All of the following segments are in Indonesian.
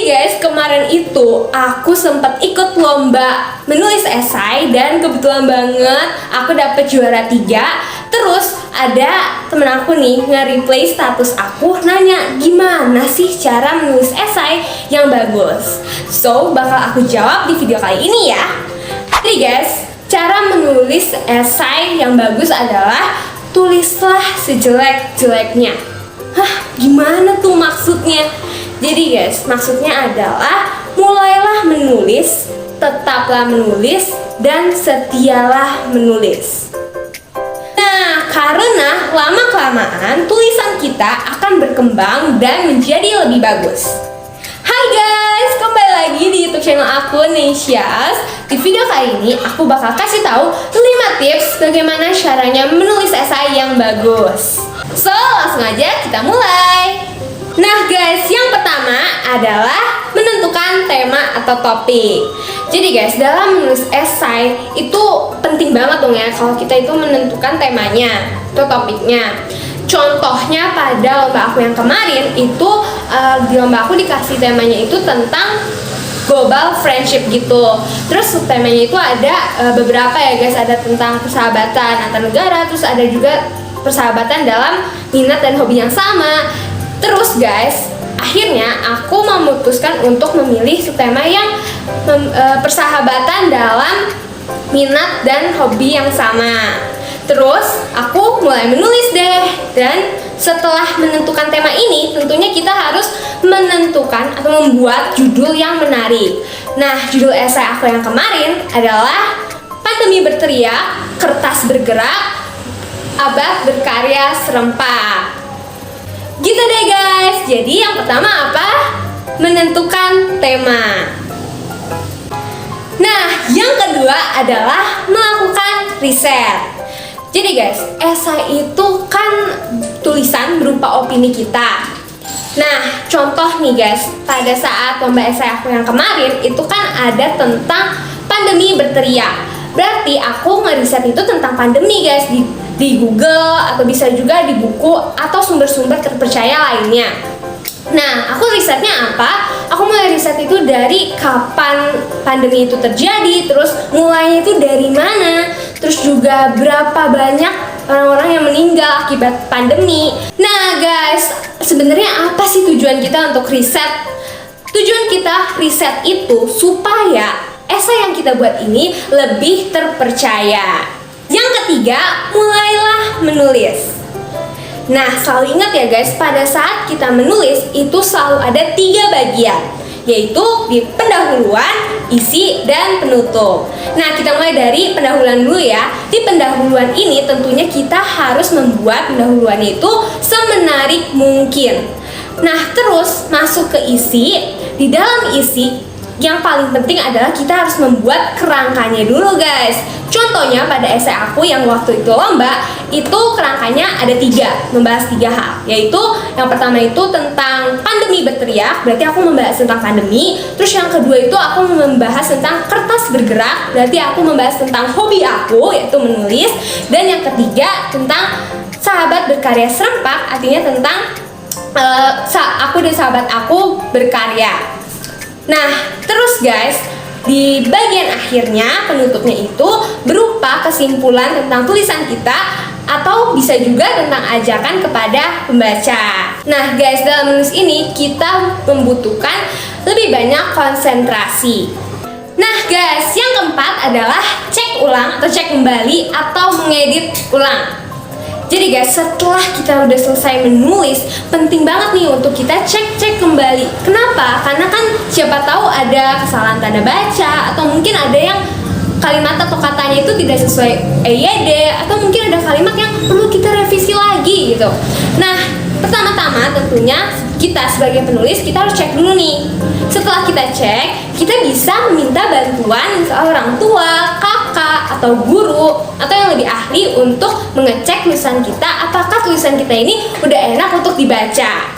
Jadi guys, kemarin itu aku sempat ikut lomba menulis esai dan kebetulan banget aku dapet juara 3. Terus ada temen aku nih nge-replay status aku nanya gimana sih cara menulis esai yang bagus. So, bakal aku jawab di video kali ini ya. Jadi guys, cara menulis esai yang bagus adalah tulislah sejelek-jeleknya. Hah, gimana tuh maksudnya? Jadi guys, maksudnya adalah mulailah menulis, tetaplah menulis, dan setialah menulis. Nah, karena lama-kelamaan tulisan kita akan berkembang dan menjadi lebih bagus. Hai guys, kembali lagi di YouTube channel aku, Nesias. Di video kali ini aku bakal kasih tahu 5 tips bagaimana caranya menulis esai yang bagus. So, langsung aja kita mulai. Nah guys, yang pertama adalah menentukan tema atau topik. Jadi guys, dalam menulis esai itu penting banget dong ya kalau kita itu menentukan temanya atau topiknya. Contohnya pada lomba aku yang kemarin itu di lomba aku dikasih temanya itu tentang global friendship gitu. Terus temanya itu ada beberapa ya guys, ada tentang persahabatan antar negara, terus ada juga persahabatan dalam minat dan hobi yang sama. Terus guys, akhirnya aku memutuskan untuk memilih tema yang persahabatan dalam minat dan hobi yang sama. Terus aku mulai menulis deh. Dan setelah menentukan tema ini, tentunya kita harus menentukan atau membuat judul yang menarik. Nah, judul esai aku yang kemarin adalah Pandemi Berteriak, Kertas Bergerak, Abad Berkarya Serempak. Gitu deh guys. Jadi yang pertama apa? Menentukan tema. Nah, yang kedua adalah melakukan riset. Jadi guys, esai itu kan tulisan berupa opini kita. Nah, contoh nih guys, pada saat lomba esai aku yang kemarin itu kan ada tentang pandemi berteriak. Berarti aku ngeriset itu tentang pandemi guys di Google atau bisa juga di buku atau sumber-sumber terpercaya lainnya. Nah, aku risetnya apa? Aku mulai riset itu dari kapan pandemi itu terjadi, terus mulainya itu dari mana, terus juga berapa banyak orang-orang yang meninggal akibat pandemi. Nah guys, sebenarnya apa sih tujuan kita untuk riset? Tujuan kita riset itu supaya esai yang kita buat ini lebih terpercaya. Yang ketiga, mulailah menulis. Nah, selalu ingat ya guys, pada saat kita menulis itu selalu ada 3 bagian, yaitu di pendahuluan, isi, dan penutup. Nah, kita mulai dari pendahuluan dulu ya. Di pendahuluan ini tentunya kita harus membuat pendahuluannya itu semenarik mungkin. Nah, terus masuk ke isi. Di dalam isi, yang paling penting adalah kita harus membuat kerangkanya dulu guys. Contohnya pada esai aku yang waktu itu lomba, itu kerangkanya ada 3, membahas 3 hal. Yaitu yang pertama itu tentang pandemi berteriak, berarti aku membahas tentang pandemi. Terus yang kedua itu aku membahas tentang kertas bergerak, berarti aku membahas tentang hobi aku, yaitu menulis. Dan yang ketiga tentang sahabat berkarya serempak, artinya tentang aku dan sahabat aku berkarya. Nah, terus guys, di bagian akhirnya penutupnya itu berupa kesimpulan tentang tulisan kita atau bisa juga tentang ajakan kepada pembaca. Nah guys, dalam menulis ini kita membutuhkan lebih banyak konsentrasi. Nah guys, yang keempat adalah cek ulang atau cek kembali atau mengedit ulang. Jadi guys, setelah kita udah selesai menulis, penting banget nih untuk kita cek kembali. Kenapa? Karena kan siapa tahu ada kesalahan tanda baca, atau mungkin ada yang kalimat atau katanya itu tidak sesuai EYD, atau mungkin ada kalimat yang perlu kita revisi lagi gitu. Nah, pertama-tama tentunya kita sebagai penulis kita harus cek dulu nih. Setelah kita cek, kita bisa meminta bantuan orang tua, kakak, atau guru, atau yang lebih ahli untuk mengecek tulisan kita apakah tulisan kita ini udah enak untuk dibaca.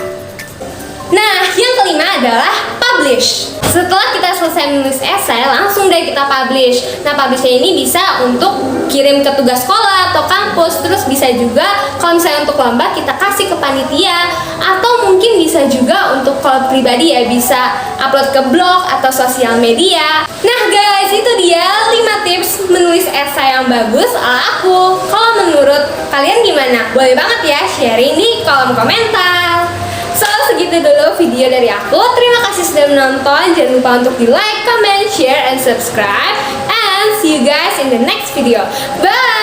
Nah, yang kelima adalah publish. Setelah kita selesai menulis esai, langsung deh kita publish. Nah, publishnya ini bisa untuk kirim ke tugas sekolah atau kampus. Terus bisa juga kalau misalnya untuk lomba kita kasih ke panitia, atau mungkin bisa juga untuk kalau pribadi ya bisa upload ke blog atau sosial media. Nah guys, itu dia 5 tips menulis esai yang bagus ala aku. Kalau menurut kalian gimana? Boleh banget ya sharing di kolom komentar. So, segitu dulu video dari aku. Terima kasih sudah menonton. Jangan lupa untuk di like, comment, share, and subscribe. And see you guys in the next video. Bye!